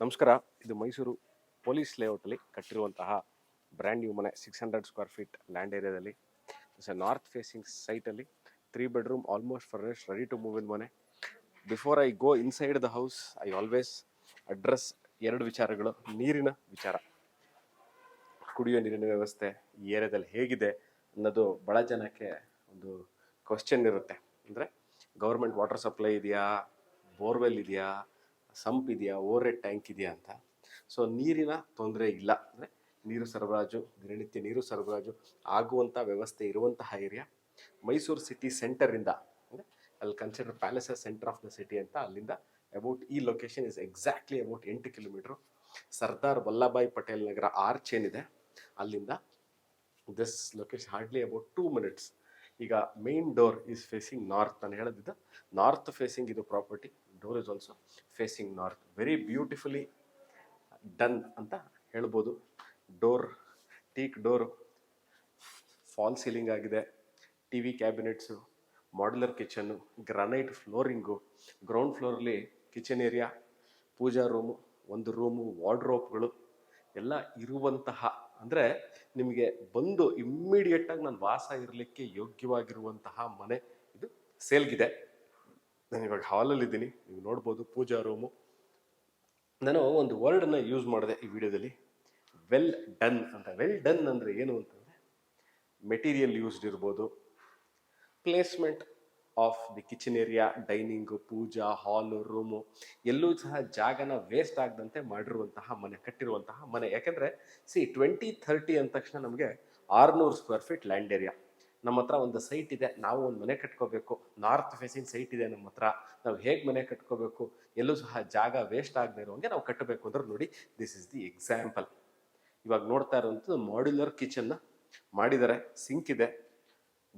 ನಮಸ್ಕಾರ. ಇದು ಮೈಸೂರು ಪೊಲೀಸ್ ಲೇಔಟಲ್ಲಿ ಕಟ್ಟಿರುವಂತಹ ಬ್ರ್ಯಾಂಡ್ ನ್ಯೂ ಮನೆ 600 ಸ್ಕ್ವೇರ್ ಫೀಟ್ ಲ್ಯಾಂಡ್ ಏರಿಯಾದಲ್ಲಿ ನಾರ್ತ್ ಫೇಸಿಂಗ್ ಸೈಟಲ್ಲಿ 3 bedroom almost furnished ready to move in ಮನೆ. Before I go inside the house I always address ಎರಡು ವಿಚಾರಗಳು. ನೀರಿನ ವಿಚಾರ, ಕುಡಿಯೋ ನೀರಿನ ವ್ಯವಸ್ಥೆ ಈ ಏರಿಯಾದಲ್ಲಿ ಹೇಗಿದೆ ಅನ್ನೋದು ಭಾಳ ಜನಕ್ಕೆ ಒಂದು ಕ್ವಶನ್ ಇರುತ್ತೆ. ಅಂದರೆ ಗೌರ್ಮೆಂಟ್ ವಾಟರ್ ಸಪ್ಲೈ ಇದೆಯಾ, ಬೋರ್ವೆಲ್ ಇದೆಯಾ, ಸಂಪ್ ಇದೆಯಾ, ಓವರ್ ಹೆಡ್ ಟ್ಯಾಂಕ್ ಇದೆಯಾ ಅಂತ. ಸೊ ನೀರಿನ ತೊಂದರೆ ಇಲ್ಲ, ಅಂದರೆ ನೀರು ಸರಬರಾಜು, ದಿನನಿತ್ಯ ನೀರು ಸರಬರಾಜು ಆಗುವಂಥ ವ್ಯವಸ್ಥೆ ಇರುವಂತಹ ಏರಿಯಾ. ಮೈಸೂರು ಸಿಟಿ ಸೆಂಟರಿಂದ, ಅಂದರೆ ಅಲ್ಲಿ consider palace centre of the city ಅಂತ, ಅಲ್ಲಿಂದ ಅಬೌಟ್ ಈ location is exactly about 8 kilometre. Sardar Vallabhbhai Patel Nagar arch ಏನಿದೆ ಅಲ್ಲಿಂದ this location hardly about 2 minutes. ಈಗ main door is facing north. ನಾನು ಹೇಳೋದಿದ್ದ ನಾರ್ತ್ ಫೇಸಿಂಗ್ ಇದು property. Door is also facing north. Very beautifully done ಅಂತ ಹೇಳ್ಬೋದು. Door teak door, false ceiling ಆಗಿದೆ, T V cabinets, modular kitchen, granite flooring, ground ಫ್ಲೋರಲ್ಲಿ kitchen area, ಪೂಜಾ room, ಒಂದು room, ವಾರ್ಡ್ರೋಬ್ಗಳು ಎಲ್ಲ ಇರುವಂತಹ, ಅಂದರೆ ನಿಮಗೆ ಬಂದು ಇಮ್ಮಿಡಿಯೇಟಾಗಿ ನಾನು ವಾಸ ಇರಲಿಕ್ಕೆ ಯೋಗ್ಯವಾಗಿರುವಂತಹ ಮನೆ ಇದು ಸೇಲ್ಗಿದೆ. ನಾನು ಇವಾಗ ಹಾಲಲ್ಲಿದ್ದೀನಿ, ನೀವು ನೋಡ್ಬೋದು ಪೂಜಾ ರೂಮು. ನಾನು ಒಂದು ವರ್ಡನ್ನು ಯೂಸ್ ಮಾಡಿದೆ ಈ ವಿಡಿಯೋದಲ್ಲಿ, ವೆಲ್ ಡನ್ ಅಂತ. ವೆಲ್ ಡನ್ ಅಂದರೆ ಏನು ಅಂತಂದರೆ ಮೆಟೀರಿಯಲ್ ಯೂಸ್ಡ್ ಇರ್ಬೋದು, placement of the kitchen area, dining, puja hall, room ಎಲ್ಲೂ ಸಹ ಜಾಗನ ವೇಸ್ಟ್ ಆಗದಂತೆ ಮಾಡಿರುವಂತಹ ಮನೆ, ಕಟ್ಟಿರುವಂತಹ ಮನೆ. ಯಾಕೆಂದರೆ 2030 ಅಂದ ತಕ್ಷಣ ನಮಗೆ 600 ಸ್ಕ್ವೇರ್ ಫೀಟ್ ಲ್ಯಾಂಡ್ ಏರಿಯಾ. ನಮ್ಮ ಹತ್ರ ಒಂದು ಸೈಟ್ ಇದೆ, ನಾವು ಒಂದು ಮನೆ ಕಟ್ಕೋಬೇಕು, ನಾರ್ತ್ ಫೇಸಿಂಗ್ ಸೈಟ್ ಇದೆ ನಮ್ಮ ಹತ್ರ, ನಾವು ಹೇಗೆ ಮನೆ ಕಟ್ಕೋಬೇಕು, ಎಲ್ಲೂ ಸಹ ಜಾಗ ವೇಸ್ಟ್ ಆಗದೆ ಇರೋಂಗೆ ನಾವು ಕಟ್ಟಬೇಕು ಅಂದ್ರೆ ನೋಡಿ, ದಿಸ್ ಇಸ್ ದಿ ಎಕ್ಸಾಂಪಲ್. ಇವಾಗ ನೋಡ್ತಾ ಇರುವಂಥದ್ದು ಮಾಡ್ಯುಲರ್ ಕಿಚನ್ನ ಮಾಡಿದ್ದಾರೆ. ಸಿಂಕ್ ಇದೆ,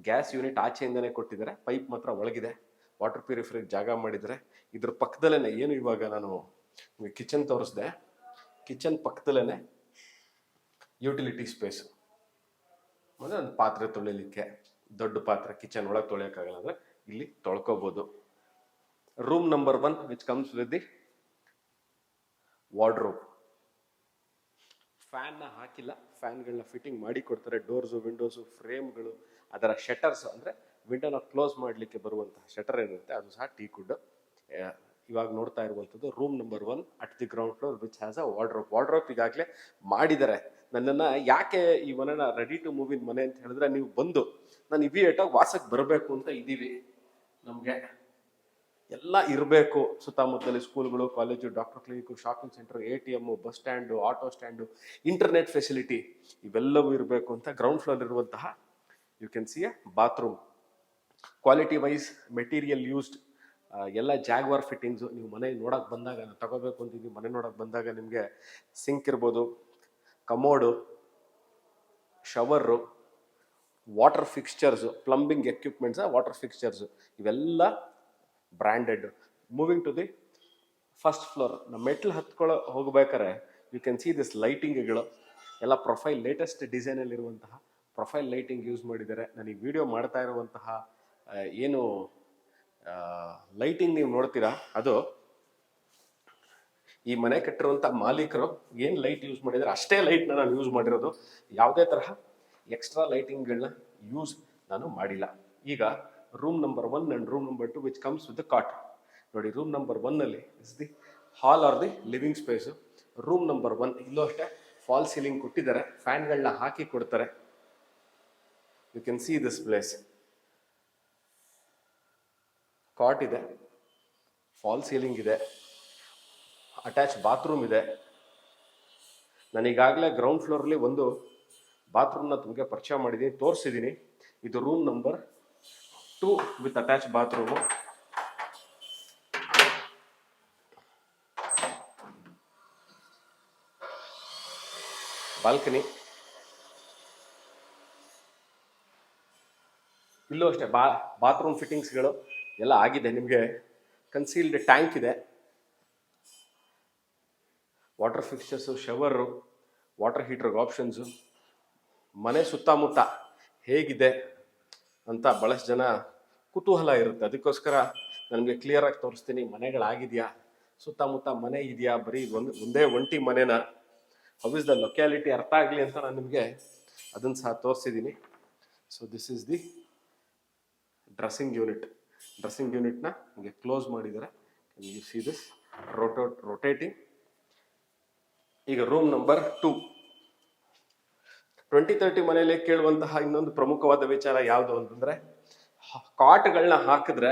ಗ್ಯಾಸ್ ಯೂನಿಟ್ ಆಚೆಯಿಂದನೇ ಕೊಟ್ಟಿದ್ದಾರೆ, ಪೈಪ್ ಮಾತ್ರ ಒಳಗಿದೆ, ವಾಟರ್ ಪ್ಯೂರಿಫೈರ್ ಜಾಗ ಮಾಡಿದರೆ. ಇದ್ರ ಪಕ್ಕದಲ್ಲೇ ಏನು ಇವಾಗ ನಾನು ಕಿಚನ್ ತೋರಿಸ್ದೆ, ಕಿಚನ್ ಪಕ್ಕದಲ್ಲೇ ಯುಟಿಲಿಟಿ ಸ್ಪೇಸು, ಅಂದರೆ ಒಂದು ಪಾತ್ರೆ ತೊಳಿಲಿಕ್ಕೆ, ದೊಡ್ಡ ಪಾತ್ರೆ ಕಿಚನ್ ಒಳಗೆ ತೊಳೆಯೋಕ್ಕಾಗಲ್ಲ ಅಂದರೆ ಇಲ್ಲಿ ತೊಳ್ಕೊಬೋದು. Room number 1 which comes with the wardrobe. ಫ್ಯಾನ್ನ ಹಾಕಿಲ್ಲ, ಫ್ಯಾನ್ಗಳನ್ನ ಫಿಟ್ಟಿಂಗ್ ಮಾಡಿ ಕೊಡ್ತಾರೆ. ಡೋರ್ಸು, ವಿಂಡೋಸು, ಫ್ರೇಮ್ಗಳು, ಅದರ ಶಟರ್ಸ್, ಅಂದರೆ ವಿಂಡೋನ ಕ್ಲೋಸ್ ಮಾಡಲಿಕ್ಕೆ ಬರುವಂತಹ ಶಟರ್ ಏನಿರುತ್ತೆ ಅದು ಸಹ ಟೀಕ್ವುಡ್. ಇವಾಗ ನೋಡ್ತಾ ಇರುವಂಥದ್ದು room number 1 at the ground floor which has a wardrobe. Wardrobe ಈಗಾಗಲೇ ಮಾಡಿದ್ದಾರೆ. ನನ್ನನ್ನು ಯಾಕೆ ಈ ಮನೆನ ರೆಡಿ ಟು ಮೂವ್ ಇನ್ ಮನೆ ಅಂತ ಹೇಳಿದ್ರೆ, ನೀವು ಬಂದು ನಾನು ಇಮಿಡಿಯೇಟಾಗಿ ವಾಸಕ್ಕೆ ಬರಬೇಕು ಅಂತ ಇದ್ದೀವಿ, ನಮಗೆ ಎಲ್ಲ ಇರಬೇಕು. ಸುತ್ತಮುತ್ತಲಿ ಸ್ಕೂಲ್ಗಳು, college, doctor clinic, shopping centre, ATM, bus stand, auto stand, internet facility ಇವೆಲ್ಲವೂ ಇರಬೇಕು ಅಂತ ಗ್ರೌಂಡ್ ಫ್ಲೋರ್ ಇರುವಂತಹ you can see a bathroom. Quality wise material used, ಎಲ್ಲ ಜಾಗ್ವಾರ್ ಫಿಟ್ಟಿಂಗ್ಸು. ನೀವು ಮನೆ ನೋಡೋಕೆ ಬಂದಾಗ, ತಗೋಬೇಕು ಅಂತಿದ್ದೀವಿ ಮನೆ ನೋಡೋಕೆ ಬಂದಾಗ, ನಿಮಗೆ ಸಿಂಕ್ ಇರ್ಬೋದು, commode, shower, water fixtures, plumbing equipments, water fixtures ಇವೆಲ್ಲ branded. Moving to the first floor, ನಮ್ಮ ಮೆಟ್ಲು ಹತ್ಕೊಳ್ಳೋ ಹೋಗ್ಬೇಕಾರೆ ಯು ಕ್ಯಾನ್ ಸಿ ದಿಸ್ ಲೈಟಿಂಗ್ಗಳು ಎಲ್ಲ ಪ್ರೊಫೈಲ್, ಲೇಟೆಸ್ಟ್ ಡಿಸೈನಲ್ಲಿರುವಂತಹ ಪ್ರೊಫೈಲ್ ಲೈಟಿಂಗ್ ಯೂಸ್ ಮಾಡಿದ್ದಾರೆ. ನನಗೆ ವಿಡಿಯೋ ಮಾಡ್ತಾ ಇರುವಂತಹ ಏನು ಲೈಟಿಂಗ್ ನೀವು ನೋಡ್ತೀರಾ, ಅದು ಈ ಮನೆ ಕಟ್ಟಿರುವಂಥ ಮಾಲೀಕರು ಏನು ಲೈಟ್ ಯೂಸ್ ಮಾಡಿದ್ದಾರೆ ಅಷ್ಟೇ ಲೈಟ್ನ ನಾನು ಯೂಸ್ ಮಾಡಿರೋದು. ಯಾವುದೇ ತರಹ ಎಕ್ಸ್ಟ್ರಾ ಲೈಟಿಂಗ್ಗಳನ್ನ ಯೂಸ್ ನಾನು ಮಾಡಿಲ್ಲ. ಈಗ room number 1 and room number 2 which comes with the cot. ನೋಡಿ, ರೂಮ್ ನಂಬರ್ 1ನಲ್ಲಿ is the hall or the living space. Room number 1 ಇಲ್ಲೂ ಅಷ್ಟೇ ಫಾಲ್ ಸೀಲಿಂಗ್ ಕೊಟ್ಟಿದ್ದಾರೆ, ಫ್ಯಾನ್ಗಳನ್ನ ಹಾಕಿ ಕೊಡ್ತಾರೆ. You can see this place. Cot ಇದೆ, ಫಾಲ್ ಸೀಲಿಂಗ್ ಇದೆ, ಅಟ್ಯಾಚ್ ಬಾತ್ರೂಮ್ ಇದೆ. ನಾನೀಗಾಗಲೇ ಗ್ರೌಂಡ್ ಫ್ಲೋರಲ್ಲಿ ಒಂದು ಬಾತ್ರೂಮ್ನ ನಿಮಗೆ ಪರಿಚಯ ಮಾಡಿದ್ದೀನಿ, ತೋರಿಸಿದ್ದೀನಿ. ಇದು room number 2 with attach bathroom. Balcony, ಇಲ್ಲೂ ಅಷ್ಟೇ ಬಾತ್ರೂಮ್ ಫಿಟ್ಟಿಂಗ್ಸ್ಗಳು ಎಲ್ಲ ಆಗಿದೆ. ನಿಮಗೆ ಕನ್ಸೀಲ್ಡ್ ಟ್ಯಾಂಕ್ ಇದೆ, ವಾಟರ್ ಫಿಕ್ಸ್ಚರ್ಸು, ಶವರು, ವಾಟರ್ ಹೀಟ್ರಿಗೆ ಆಪ್ಷನ್ಸು. ಮನೆ ಸುತ್ತಮುತ್ತ ಹೇಗಿದೆ ಅಂತ ಭಾಳಷ್ಟು ಜನ ಕುತೂಹಲ ಇರುತ್ತೆ, ಅದಕ್ಕೋಸ್ಕರ ನನಗೆ ಕ್ಲಿಯರಾಗಿ ತೋರಿಸ್ತೀನಿ ಮನೆಗಳಾಗಿದೆಯಾ ಸುತ್ತಮುತ್ತ ಮನೆ ಇದೆಯಾ, ಬರೀ ಒಂದೇ ಒಂಟಿ ಮನೆನ, ಹೌ ಇಸ್ ದ ಲೊಕ್ಯಾಲಿಟಿ ಅರ್ಥ ಆಗಲಿ ಅಂತ ನಾನು ನಿಮಗೆ ಅದನ್ನು ಸಹ ತೋರಿಸಿದ್ದೀನಿ. So this is the dressing ಯೂನಿಟ್ನ ನಿಮಗೆ ಕ್ಲೋಸ್ ಮಾಡಿದ್ದಾರೆ. You see this rotating. ಈಗ ರೂಮ್ ನಂಬರ್ 2. 2030 ಮನೆಯಲ್ಲಿ ಕೇಳುವಂತಹ ಇನ್ನೊಂದು ಪ್ರಮುಖವಾದ ವಿಚಾರ ಯಾವುದು ಅಂತಂದ್ರೆ, ಕಾಟ್ಗಳನ್ನ ಹಾಕಿದ್ರೆ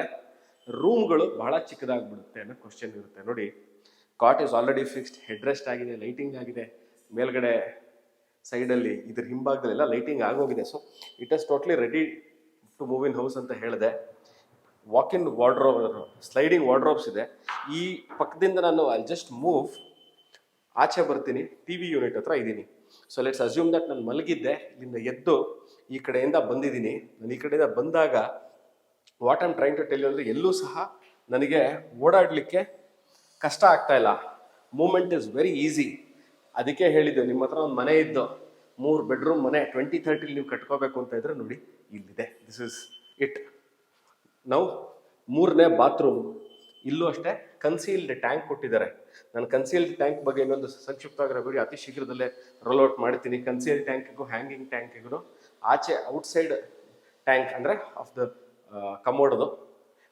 ರೂಮ್ಗಳು ಬಹಳ ಚಿಕ್ಕದಾಗ್ಬಿಡುತ್ತೆ ಅನ್ನೋ ಕ್ವಶನ್ ಇರುತ್ತೆ. ನೋಡಿ, cot is already fixed, head rest ಆಗಿದೆ, ಲೈಟಿಂಗ್ ಆಗಿದೆ, ಮೇಲ್ಗಡೆ ಸೈಡಲ್ಲಿ ಇದ್ರ ಹಿಂಭಾಗದಲ್ಲೆಲ್ಲ ಲೈಟಿಂಗ್ ಆಗೋಗಿದೆ. So it is totally ready to move in house ಅಂತ ಹೇಳಿದೆ. Walk in wardrobe, sliding wardrobes ಇದೆ. ಈ ಪಕ್ಕದಿಂದ ನಾನು ಐ ಜಸ್ಟ್ ಮೂವ್ ಆಚೆ ಬರ್ತೀನಿ, TV ಯೂನಿಟ್ ಹತ್ರ ಇದ್ದೀನಿ. ಸೊ ಲೆಟ್ಸ್ ಅಸ್ಯೂಮ್ ದಟ್ ನಾನು ಮಲಗಿದ್ದೆ, ಇಲ್ಲಿಂದ ಎದ್ದು ಈ ಕಡೆಯಿಂದ ಬಂದಿದ್ದೀನಿ. ನಾನು ಈ ಕಡೆಯಿಂದ ಬಂದಾಗ what I'm trying to tell you ಅಂದರೆ, ಎಲ್ಲೂ ಸಹ ನನಗೆ ಓಡಾಡಲಿಕ್ಕೆ ಕಷ್ಟ ಆಗ್ತಾ ಇಲ್ಲ. Movement is very easy. ಅದಕ್ಕೆ ಹೇಳಿದ್ದು, ನಿಮ್ಮ ಹತ್ರ ಒಂದು ಮನೆ ಇದ್ದು 3 ಬೆಡ್ರೂಮ್ ಮನೆ 2030 ನೀವು ಕಟ್ಕೋಬೇಕು ಅಂತ ಇದ್ರೆ ನೋಡಿ ಇಲ್ಲಿದೆ. This is it. ನಾವು 3ನೇ ಬಾತ್ರೂಮ್. ಇಲ್ಲೂ ಅಷ್ಟೇ ಕನ್ಸೀಲ್ಡ್ ಟ್ಯಾಂಕ್ ಕೊಟ್ಟಿದ್ದಾರೆ. ನಾನು ಕನ್ಸೀಲ್ಡ್ ಟ್ಯಾಂಕ್ ಬಗ್ಗೆ ಇನ್ನೊಂದು ಸಂಕ್ಷಿಪ್ತವಾಗಿರೋ ವಿಡಿಯೋ ಅತಿ ಶೀಘ್ರದಲ್ಲೇ ರೋಲ್ಔಟ್ ಮಾಡ್ತೀನಿ. ಕನ್ಸೀಲ್ಡ್ ಟ್ಯಾಂಕಿಗೂ ಹ್ಯಾಂಗಿಂಗ್ ಟ್ಯಾಂಕಿಗೂ ಆಚೆ ಔಟ್ಸೈಡ್ ಟ್ಯಾಂಕ್ ಅಂದರೆ ಆಫ್ ದ ಕಮೋಡದು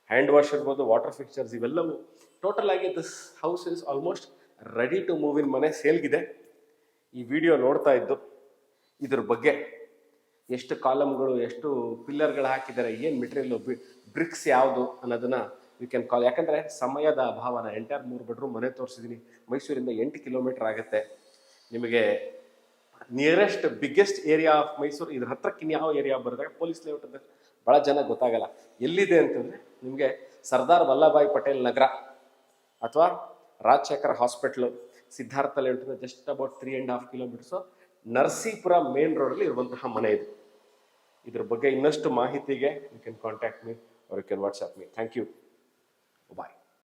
ಹ್ಯಾಂಡ್ ವಾಶ್ ಇರ್ಬೋದು, ವಾಟರ್ ಫಿಕ್ಚರ್ಸ್, ಇವೆಲ್ಲವೂ ಟೋಟಲ್ ಆಗಿ this house is almost ready to move in ಮನೆ ಸೇಲ್ಗಿದೆ. ಈ ವಿಡಿಯೋ ನೋಡ್ತಾ ಇದ್ದು ಇದ್ರ ಬಗ್ಗೆ ಎಷ್ಟು ಕಾಲಮ್ಗಳು, ಎಷ್ಟು ಪಿಲ್ಲರ್ಗಳು ಹಾಕಿದ್ದಾರೆ, ಏನು ಮೆಟೀರಿಯಲ್ಲು, ಬ್ರಿಕ್ಸ್ ಯಾವುದು ಅನ್ನೋದನ್ನು ಯು ಕ್ಯಾನ್ ಕಾಲ್. ಯಾಕಂದರೆ ಸಮಯದ ಅಭಾವನ, ಎಂಟೈರ್ 3 ಬೆಡ್ರೂಮ್ ಮನೆ ತೋರಿಸಿದ್ದೀನಿ. ಮೈಸೂರಿಂದ 8 ಕಿಲೋಮೀಟರ್ ಆಗುತ್ತೆ. ನಿಮಗೆ nearest biggest area of Mysuru ಇದ್ರ ಹತ್ರಕ್ಕೆ ಇನ್ಯಾವ ಏರಿಯಾ ಬರೆದಾಗ ಪೊಲೀಸ್ ಲೇಔಟ್ ಅಂತ ಭಾಳ ಜನ ಗೊತ್ತಾಗಲ್ಲ. ಎಲ್ಲಿದೆ ಅಂತಂದರೆ ನಿಮಗೆ ಸರ್ದಾರ್ ವಲ್ಲಭಾಯ್ ಪಟೇಲ್ ನಗರ ಅಥವಾ ರಾಜಶೇಖರ್ ಹಾಸ್ಪಿಟ್ಲು, ಸಿದ್ಧಾರ್ಥ ಲೇಔಟಿಂದ just about 3.5 kilometres Narasipura main ರೋಡಲ್ಲಿ ಇರುವಂತಹ ಮನೆ ಇದು. ಇದ್ರ ಬಗ್ಗೆ ಇನ್ನಷ್ಟು ಮಾಹಿತಿಗೆ you can contact me or you can WhatsApp me. Thank you. Bye.